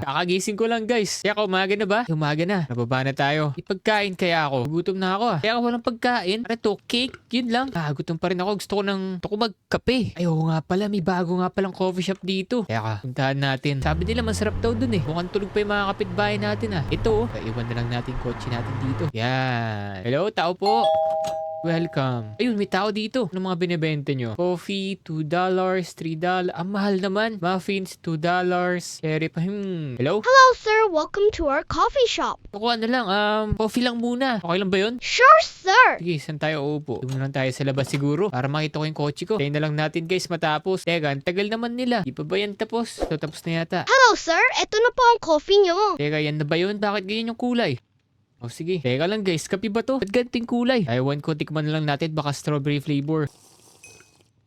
Kakagising ko lang guys. Kaya umaga na ba? Umaga na. Nababa na tayo. Ipagkain kaya ako. Gutom na ako Kaya ako walang pagkain. Para to, cake. Yun lang. Gutom pa rin ako. Gusto ko magkape. Ay, oo nga pala. May bago nga palang coffee shop dito. Kaya puntahan natin. Sabi nila masarap daw dun eh. Mukhang tulog pa yung mga kapitbahay natin Ito iwan na lang natin kotse natin dito. Yan. Hello, tao po. Welcome. Ayun, may tao dito. Ano mga binibenta nyo? Coffee, $2, $3. Ang mahal naman. Muffins, $2. Cherry pa. Hello? Hello, sir. Welcome to our coffee shop. Ako ano lang, coffee lang muna. Okay lang ba yun? Sure, sir. Sige, saan tayo uupo? Doon na lang tayo sa labas siguro. Para makita ko yung kotse ko. Tayo na lang natin guys matapos. Teka, ang tagal naman nila. Di pa ba yan tapos? So, tapos na yata. Hello, sir. Ito na po ang coffee nyo. Teka, yan na ba yun? Bakit ganyan yung kulay? Sige. Teka lang guys, kape ba to? Ba't ganting kulay? Ewan ko, tikman na lang natin. Baka strawberry flavor.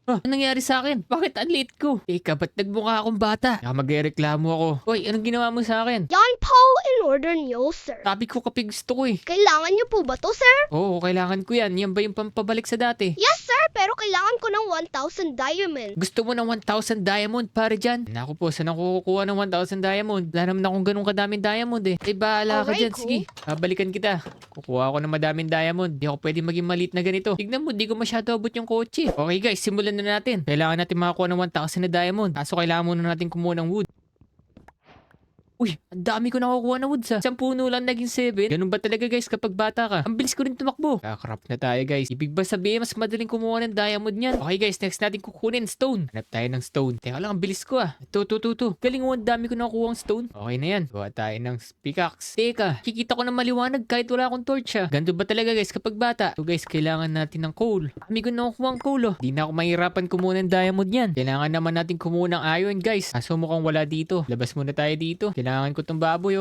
Anong nangyari sa akin? Bakit ang late ko? Teka, ba't nagmukha akong bata? Magreklamo ako. Hoy, anong ginawa mo sa akin? Yan po in order nyo, sir. Sabi ko kape gusto ko eh. Kailangan nyo po ba to, sir? Oo, kailangan ko yan. Yan ba yung pampabalik sa dati? Yes, sir. Pero kailangan ko ng 1,000 diamond. Gusto mo ng 1,000 diamond para dyan? Naku po, saan ako kukuha ng 1,000 diamond? Wala naman akong ganun kadaming diamond eh. Ay, bahala ka Alright, dyan. cool. Sige, babalikan kita. Kukuha ako ng madaming diamond. Di ako pwede maging maliit na ganito. Tignan mo, di ko masyado abot yung kotse. Okay guys, simulan na natin. Kailangan natin makakuha ng 1,000 na diamond. Kaso kailangan muna natin kumuha ng wood. Uy, ang dami ko nakukuha na woods Isang puno lang naging 7. Ganun ba talaga guys kapag bata ka? Ang bilis ko rin tumakbo. Kakrap na tayo guys. Ibig ba sabihin mas madaling kumuha ng diamond niyan? Okay guys, next natin kukunin stone. Hanap tayo ng stone. Teka lang, ang bilis ko Ito. Galing mo, ang dami ko nakukuha ng stone. Okay na yan. Gawa tayo ng pickaxe. Teka, kikita ko na maliwanag kahit wala akong torch Ganun ba talaga guys kapag bata? So guys, kailangan natin ng coal. Kami ko nakukuha ang coal Di na ako mahirapan kumuha ng diamond yan. Kailangan naman natin kumuha ng iron guys. Kaso mukhang wala dito. Labas muna tayo dito. Kailangan ko tong baboy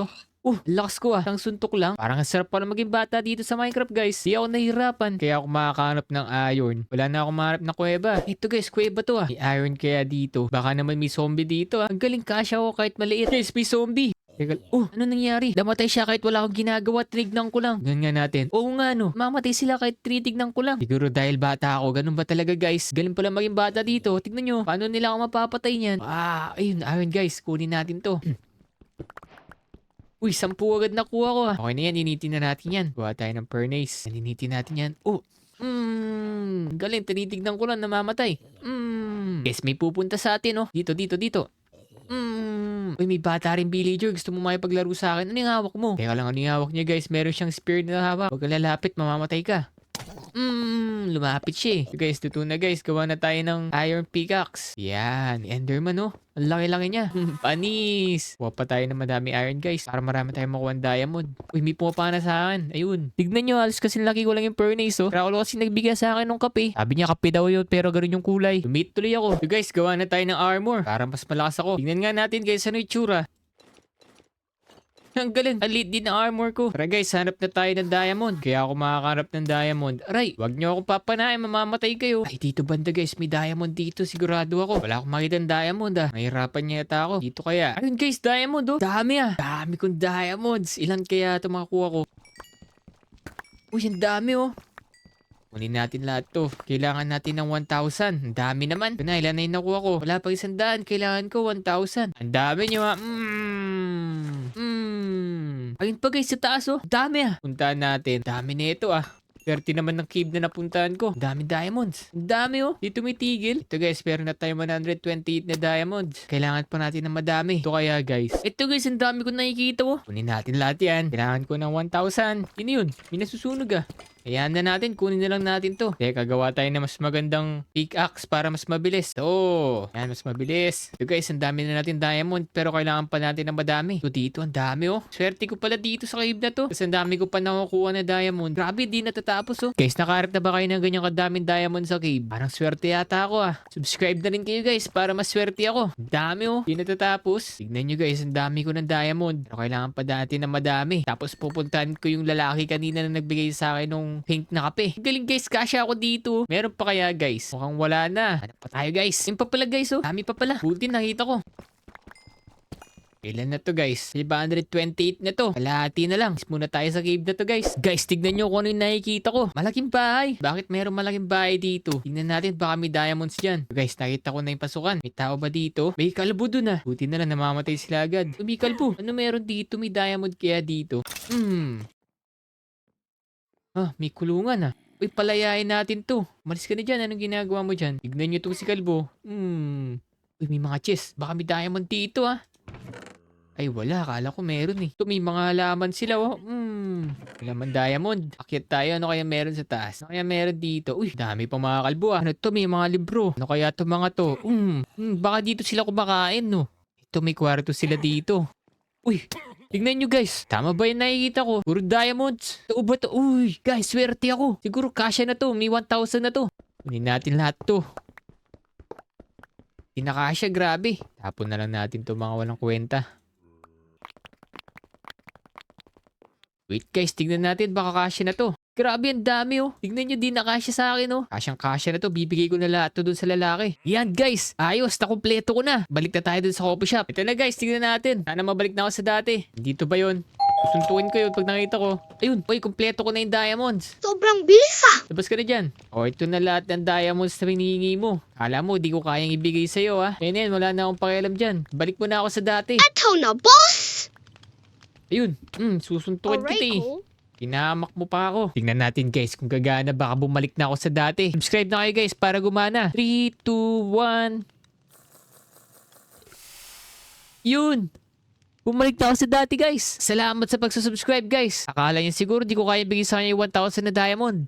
lakas ko Ang suntok lang. Parang ang sarap pa na maging bata dito sa Minecraft guys. Di ako nahihirapan. Kaya ako makakahanap ng iron. Wala na ako mahanap ng kuweba. Ito guys, kuweba to May iron kaya dito. Baka naman may zombie dito Ang galing kasya ako kahit maliit. Guys, may zombie. Teka, ano nangyari? Namatay siya kahit wala akong ginagawa. Tinignan ko lang. Ganun nga natin. Oo nga no. Mamatay sila kahit tinitignan ko lang. Siguro dahil bata ako. Ganun ba talaga guys? Galing pala maging bata dito. Tignan nyo. Paano nila ako mapapatay niyan? Ayun. Iron guys. Kunin natin to. Uy, 10 agad nakuha ko Okay na yan, initin na natin yan. Gawa tayo ng furnace. Initin natin yan. Galing, tinitignan ko lang namamatay. Guys, may pupunta sa atin Dito. Uy, may bata rin villager. Gusto mo makipaglaro sa akin? Ano yung hawak mo? Teka lang, ano yung hawak niya guys? Meron siyang spear na hawak. Huwag ka lalapit, mamamatay ka. Lumapit siya So guys, tuto na guys. Gawa na tayo ng iron pickaxe. Yan, Enderman Ang laki-laki niya. Panis. Kuha pa tayo ng madami iron guys. Para marami tayong makuha ng diamond. Uy, may pumapana sa akin. Ayun. Tignan nyo, halos kasi laki ko lang yung furnace Pero ako kasi nagbigay sa akin ng kape. Sabi niya kape daw yun pero ganun yung kulay. Lumit tuloy ako. So guys, gawa na tayo ng armor. Para mas malakas ako. Tignan nga natin guys, ano yung tsura. Ang galing. Ang lead din ng armor ko. Tara guys, hanap na tayo ng diamond. Kaya ako makakahanap ng diamond. Aray, wag nyo akong papanain. Mamamatay kayo. Ay, dito banda guys. May diamond dito. Sigurado ako. Wala akong makita ng diamond Mahirapan niya yata ako. Dito kaya. Ayun guys, diamond Dami Dami kong diamonds. Ilan kaya ito makakuha ko? Uy, ang dami Kunin natin lahat to. Kailangan natin ng 1,000. Ang dami naman. Ito na, ilan na yung nakuha ko? Wala pa 100. Kailangan ko 1,000. Ang dami nyo Ayun pa guys, sa taas Dami Puntahan natin. Dami na ito 30 naman ng cave na napuntahan ko. Ang dami diamonds. Ang dami Dito may tigil. Ito guys, meron na tayo 128 na diamonds. Kailangan pa natin ng madami. Ito kaya guys. Ito guys, ang dami ko nakikita Kunin natin lahat yan. Kailangan ko ng 1,000. Yun. May nasusunog Ayan na natin. Kunin na lang natin to. Teka, gawa tayo na mas magandang pickaxe para mas mabilis. Yan, mas mabilis. Ito guys, ang dami na natin diamond. Pero kailangan pa natin ng madami. Ito dito, ang dami Swerte ko pala dito sa cave na to. Kasi ang dami ko pa nakukuha na diamond. Grabe, di natatapos Guys, nakaharap na ba kayo ng ganyang kadaming diamond sa cave? Parang swerte yata ako Subscribe na rin kayo guys para mas swerte ako. Ang dami Di natatapos. Tignan nyo guys, ang dami ko ng diamond. Pero kailangan pa natin ng madami. Tapos pupuntahan ko yung lalaki kanina na nagbigay sa akin ng pink na kape. Galing guys, kasya ako dito. Meron pa kaya guys? Mukhang wala na. Hanap pa tayo guys. Yung pa pala guys Dami pa pala. Buti nakita ko. Ilan na to guys? 528 na to. Kalahati na lang. Muna tayo sa cave na to guys. Guys, tignan nyo kung ano yung nakikita ko. Malaking bahay. Bakit mayroong malaking bahay dito? Tignan natin baka may diamonds dyan. Guys, nakita ko na yung pasukan. May tao ba dito? May kalbo dun ah. Buti na lang namamatay sila agad. May kalbo. Ano meron dito? May diamond kaya dito? May kulungan ah. Uy, palayain natin to. Umalis ka na dyan. Anong ginagawa mo dyan? Tignan nyo to si kalbo. Uy, may mga chest. Baka may diamond dito ah. Ay wala, akala ko meron eh. Ito may mga halaman sila oh. Halaman diamond. Akyat tayo, ano kaya meron sa taas? Ano kaya meron dito? Uy, dami pang mga kalbo ah. Ano to, may mga libro. Ano kaya to mga to? Baka dito sila kumakain no. Ito may kwarto sila dito. Uy, tignan nyo guys. Tama ba yung nakikita ko? Puro diamonds. Ito ba to? Uy, guys, swerte ako. Siguro kasya na to. May 1,000 na to. Kunin natin lahat to. Hindi na kasya, grabe. Tapon na lang natin to mga walang kwenta. Wait guys, tignan natin baka kasya na to. Grabe, ang dami oh. Tignan nyo, di na kasya sa akin oh. Kasyang kasya na to, bibigay ko na lahat to dun sa lalaki. Yan guys, ayos, nakumpleto ko na. Balik na tayo dun sa coffee shop. Ito na guys, tignan natin. Sana mabalik na ako sa dati. Dito ba yun? Susuntuin ko yun pag nakita ko. Ayun, uy, kumpleto ko na yung diamonds. Sobrang bilis ah. Labas ka na dyan. O, ito na lahat ng diamonds na hinihingi mo. Kala mo, di ko kayang ibigay sa'yo ha. Yan, wala na akong pakialam dyan. Balik mo na ako sa dati. Eto na, boss! Ayun, susuntukin kita eh. Cool. Pinahamak mo pa ako. Tingnan natin guys kung gagana, baka bumalik na ako sa dati. Subscribe na kayo guys para gumana. 3, 2, 1. Yun! Bumalik na ako sa dati guys. Salamat sa pagsusubscribe guys. Akala niyo siguro di ko kaya bigay sa kanya yung 1,000 na diamond.